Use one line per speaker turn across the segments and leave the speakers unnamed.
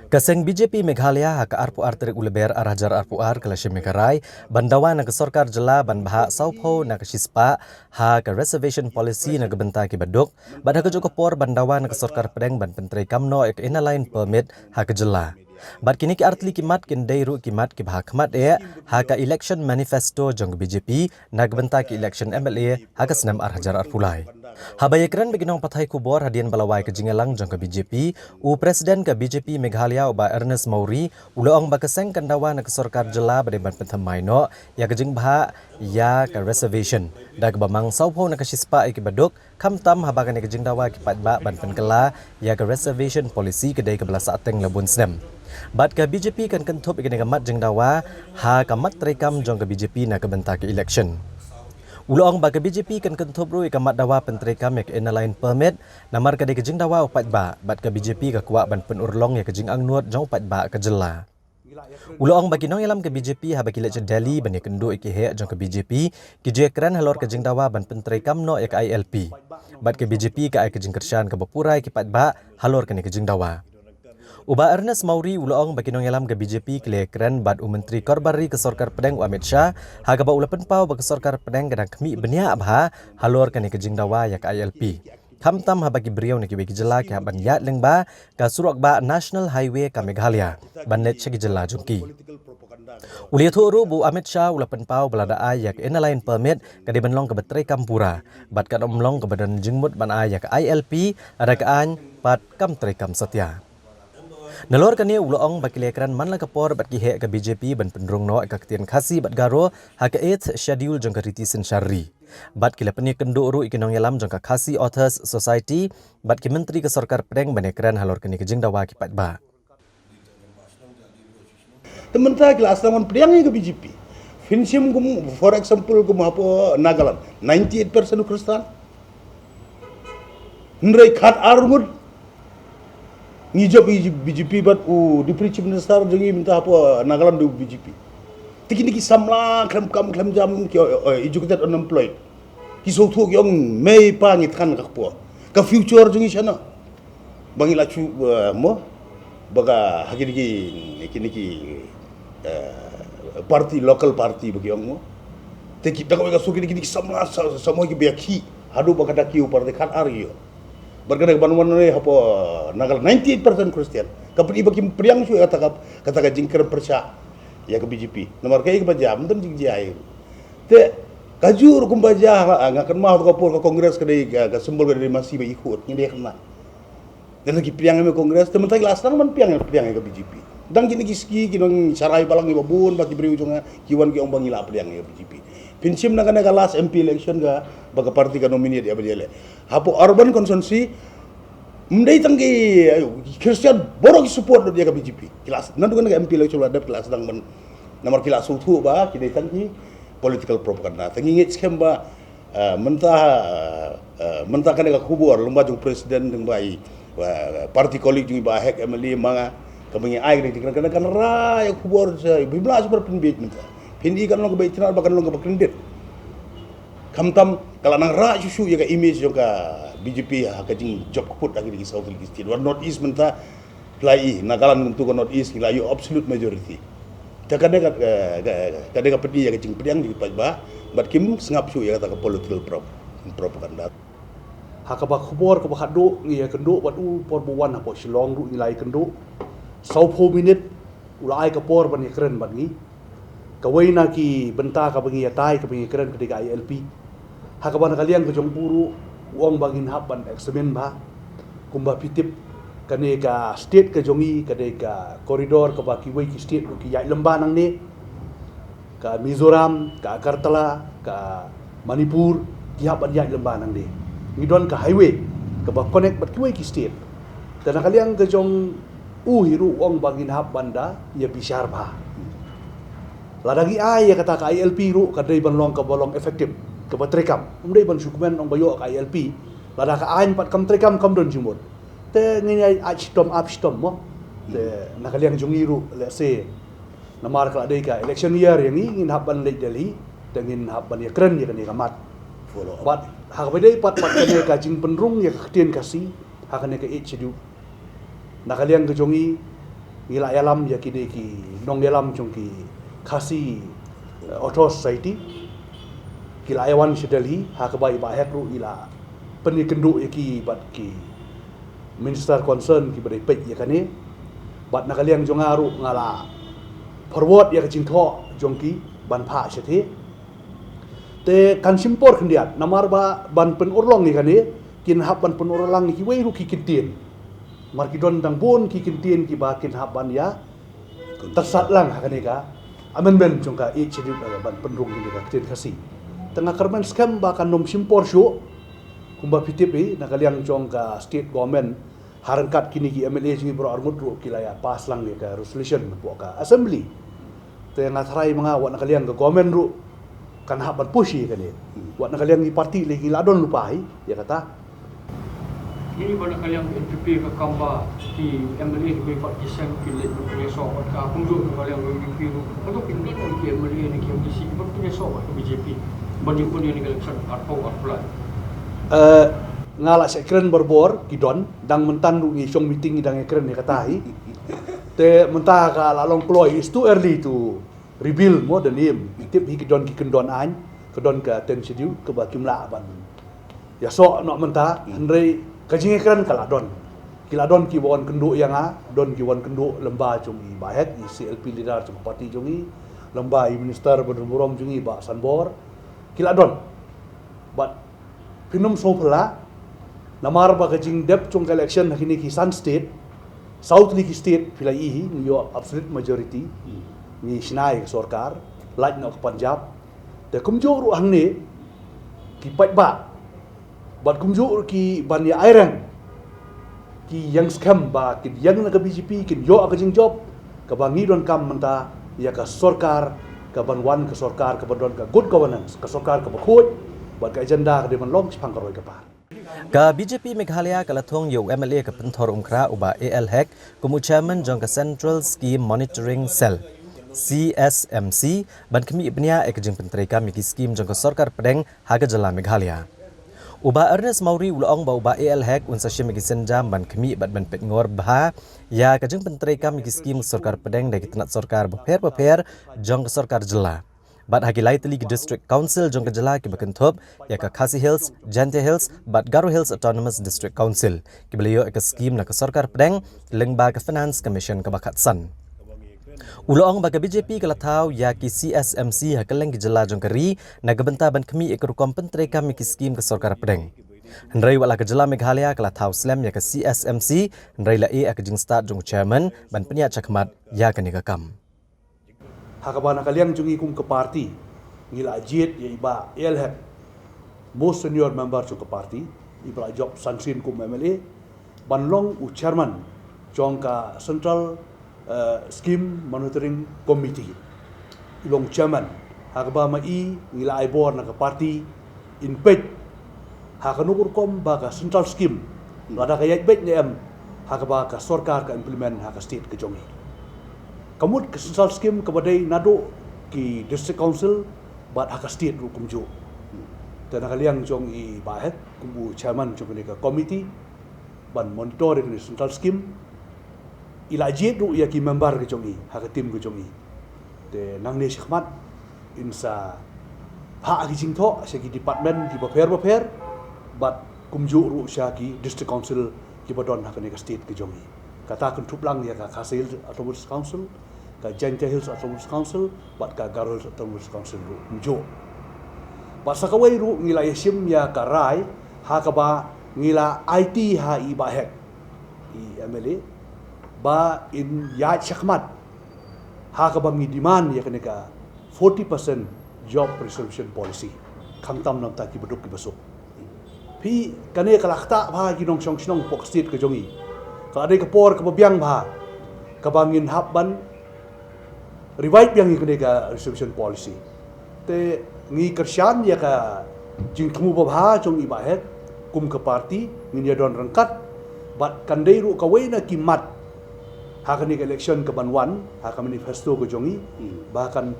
Kaseng BJP Meghalaya haka RPR terik uleber arajar RPR ke Lashim Megarai, bandawan nak sorkar jela ban bahak Saupho nak sispa haka reservation policy nak bentai ki beduk, ban haka joko por bandawan nak sorkar pedeng ban penteri kamno ek inline permit haka jela. Bat kini ki artli kimat kindai ru kimat ki bahak kemat haka election manifesto jong BJP nak bentai ki election MLA haka senam arajar arpulai. Habayekran beginong pathai kubor hadian balawai ke Jingelang jong ke BJP, Presiden ke BJP Meghalaya uba Ernest Maury, uloong bakaseng kandawa nak sorkar jela badeban pentamai no, ya ke jing baha ya ke reservation. Dag bamang Saupho nak sispa iki beduk, kamtam habakan ke jing dawa ki patba ban penkela ya ke reservation policy kedai ke belas ateng labun snem. Bat ke BJP kan kentup iki ngamat jing dawa ha kamat terekam jong ke BJP nak bentak election. Uloong bagi BJP kan kentup ru ikamat dawa penterekam yak inline permit namar kadai kejing dawa upat ba bat ke BJP ke kuak ban penurlong yak kejing angnuat jong upat ba ke jela. Uloong bagi nong yalam ke BJP ha bagi lek Delhi bani kendu iki he jong ke BJP ki jekran halor kejing dawa ban penterekam no yak ILP. Bat ke BJP ke ai kejing kersyan ke Bapurai ki pat ba halor kene kejing dawa. Uba Ernest Maury uloong bagi nong yalam ke BJP kelekran bad Menteri Korbari ke Sorkar Pedeng Amit Shah haga ba ulapan pau bagi Sorkar Pedeng kadang kemi benia abha halor kani ke jingdawa yak ILP. Kamtam ha bagi beriau ni ki jela ki ban yat leng ba ka surok ba National Highway ka Meghalaya ban net chegi jela jungki. Uliat huru bu Amit Shah ulapan pau belada ay yak inline permit kadi benlong ke betrai kampura bat kad omlong ke badan jingmut ban ay yak ILP ada kaan pat kam trekam setia. Nalor kani uloong bagi lekran manla kapor bat ki he ke BJP ban pendrung no ka ketian khasi bat garo ha ke 8th schedule jong ka ritisin syari. Bat ki lepeni kenduk ru ikinong yalam jong ka khasi authors society bat ki menteri ke sorkar pedeng ban ekran halor kani ke jing dawa ki pat ba.
Tementah kelas tangan pedang ke BJP. Finsim kum for example kum apa Nagaland 98% Kristen. Ndrai khat armud ngijab BJP bat Deputy Chief Minister jangi minta apa Nagaland du BJP. Tiki samla klem jam ki educated unemployed. Ki sotu yang mei pa ngitkan ka po. Ka future jangi sana. Bangi lacu mo baga hagi niki party local party bagi yang mo. Tiki daga ga suki niki samla samo ki biaki hadu baga daki party kan aryo. Berkena banuan ni apa Nagal 98% Kristian. Kapri bagi priang su kata jingker persya ya ke BJP. Nomor kai ke baja menten jing jai. Te kajur kum baja ngakan mah ke por ke kongres ke ke sembol ke masih ba ikut ni dia kena. Dan lagi priang me kongres temen tadi lasang man priang ke BJP. Dang gini kiski kinong sarai balang ni babun bagi beri ujungnya kiwan ki ombang ila priang ke BJP. Pinsim nak kena last MP election ga baga parti ka nominate ya bajele. Hapo urban consensus mendai tangki Christian borok support dia ke BJP. Kelas nanti kan MP election ada kelas sedang nomor kelas sutu ba kidai tangki political propaganda. Tangki ngit scam ba mentah kan ka kubur lomba jung presiden deng bai parti kolik jung ba hek MLA manga kamangi ai kan ra ya kubur sa bibla super pinbit mentah. Hindi kan long ke baitinar bahkan long ke bakrendet. Kamtam kalau nang ra susu ya ka image jo ka BJP ha ka jing job put lagi di South East. War North East menta plai nagalan untuk North East la you absolute majority. Takade ka pedi ya ka jing pediang di pajba bat kim sengap su ya kata ka political propaganda.
Hakaba khubor ka bakhadu ngi ya kendo wat por buwan ha po silong ru nilai kendo. Saupho minute ulai ka por ban keren ban ngi. Kawai na ki benta ka bangi yatai ka bangi keren ketika ILP hakaban kalian ke jong puru uang bangin haban eksemen ba kumba pitip kane ka state ka jongi kade ka koridor ka baki wei ki state ki yai lembah nang ne ka Mizoram ka Agartala ka Manipur ki haban yai lembah nang ne ngidon ka highway ka ba connect bat ki wei ki state dan kalian ke jong hiru uang bangin haban da ya bishar ba ladagi ay kata ka ILP ru kadai ban long ka bolong efektif ke batrekam umdai ban sukumen ong bayo ka ILP lada ka ain pat kam trekam kam don jumot te ngini upstom mo te nakaliang jungiru let's say namar ka dai ka election year yang ingin haban late Delhi dengan haban ya keren ya kan kamat follow pat ha ka dai pat kane ka jing penrung ya ka tien kasi ha kane ka each du nakaliang ka jungi ngila yalam ya kini ki nong yalam jong ki khasi auto society kila ayawan sedali ha ka bai ba hek ru ila peni kendu ya ki bat ki minister concern ki bari pek ya kane bat nakaliang jong aru ngala forward ya ka jingtho jong ki ban pha sethi te kan simpor khendiat namar ba ban pen urlong ni kane kin hab ban pen urlang ki wei ru ki kintin mar ki don dang bon ki kintin ki ba kin hab ban ya tersat lang ha kane ka amendment jong ka e chedi ban penrung ni ka tin khasi tengah kerman scam ba kan nom simpor syu kumba pitip nakaliang jong ka state government harangkat kini ki MLA jingi bro armut ru kilaya pas lang ni ka resolution po ka assembly te ngatrai mga wat nakaliang ka government ru kan haban pushi kani wat nakaliang ni parti lagi ladon lupai ya kata
ini pada kalian NPP ke kamba di MLA di Bapak Jisen pilih berpunya sobat ke kunjuk kalian NPP untuk pindah ke MLA ni ke MDC berpunya sobat ke BJP banyak pun yang election atau apply
ngala sekren berbor kidon dang mentan ru ni song meeting dang ekren ni katai te mentah ka lalong ploy is too early to reveal more the name tip hi kidon ki kendon an kedon ka ten schedule ke ba kimla ban ya so no mentah andre kajing ekran kiladon ki won kenduk yang don ki won kenduk lemba cungi bahet i CLP leader cungi parti cungi lemba i minister bermurom cungi ba sanbor kiladon but pinum so pula namar ba kajing dep cung election hakini ki Sun State South League State pilai hi ni yo absolute majority ni sinai sarkar laj no Punjab te kumjo ru hangne ki pat ba bat kumju ki ban ya iron ki yang scam ba ki yang na ka BJP ki yo ka jing job ka bangi don kam manta ya ka sarkar ka ban wan ka sarkar ka ban ka good governance ka sarkar ka bakhoi bat ka agenda ka de man long chpang ka roi ka par
Ka BJP Meghalaya kalathong yo MLA ka penthor umkra uba AL Hek kumu chairman jong ka Central Scheme Monitoring Cell CSMC ban kemi ibnia ek jing pentreka miki scheme jong ka sarkar pedeng haga jala Meghalaya Uba Ernest Mauri ulong ba uba AL Hek unsa syem miki senjam ban kemi bat ban pet ngor bah ya ka jing pentreka miki scheme sarkar pedeng dagi tenat sarkar beper jong ka sarkar jela Bat hagi lai teli ki District Council jong kejala ki bakenthop ya ka Khasi Hills, Jante Hills, Bat Garo Hills Autonomous District Council. Ki beliau ka scheme na ka sarkar pedeng lengba ka Finance Commission ka Bakatsan. Ulong baga BJP ka lathaw ya ki CSMC ha kaleng ki jala jong kari na gabenta ban kemi ek rukom pentre ka mi ki scheme ka sarkar pedeng. Hendrai wala ka jala Meghalaya ka lathaw slam ya ka CSMC hendrai la e ak jing start jong chairman ban penya chakmat ya ka ni ka kam.
Hakabana kaliang jungi kum ke parti ngila jet ya iba elhep most senior member chung ke parti iba job sansin kum MLA banlong u chairman jong ka Central Scheme Monitoring Committee ilong chairman hakaba ma i ngila ai bor na ka parti in page hakanukur kom ba ka Central Scheme lada ka yat bet nem hakaba ka sarkar ka implement haka state ke jongi Kamut ke Central Scheme kabadai nado ki District Council bat haka state ru kumjo. Dan nakaliang jong i bahet kumbu chairman jong ni ka committee ban monitor ni Central Scheme ila jet ru ya ki member ke jong i haka tim ke jong i. Te nang ni Syahmat insa ha ki jingtho sa ki department ki baper bat kumjo ru sya ki District Council ki badon haka ni ka state ke jong i. Kata kentup lang ya ka Khasi Hills Autonomous Council ka Jante Hills Autonomous Council bat ka Garo Hills Autonomous Council njo basa kawai ru ngila yasim ya ka rai ha ka ba ngila IT ha i ba hek i MLA ba in ya Syahmat ha ka ba ngi demand ya ka 40% job preservation policy khamtam nam ta ki beduk ki besok pi kane kalakta ba ki nong song snong pok state ke jongi kalau ada kepor kebiang bah, kebangin habban, revive yang ikut deka reservation policy. Te ngi kersian ya ka jing kamu bah jong ibahet kum ke parti ngi dia don rengkat, bat kandai ru kawai na kimat, hakan ika election ke banwan, hakan manifesto ke jongi, bahkan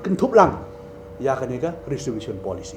kentup lang, ya kan ika reservation policy.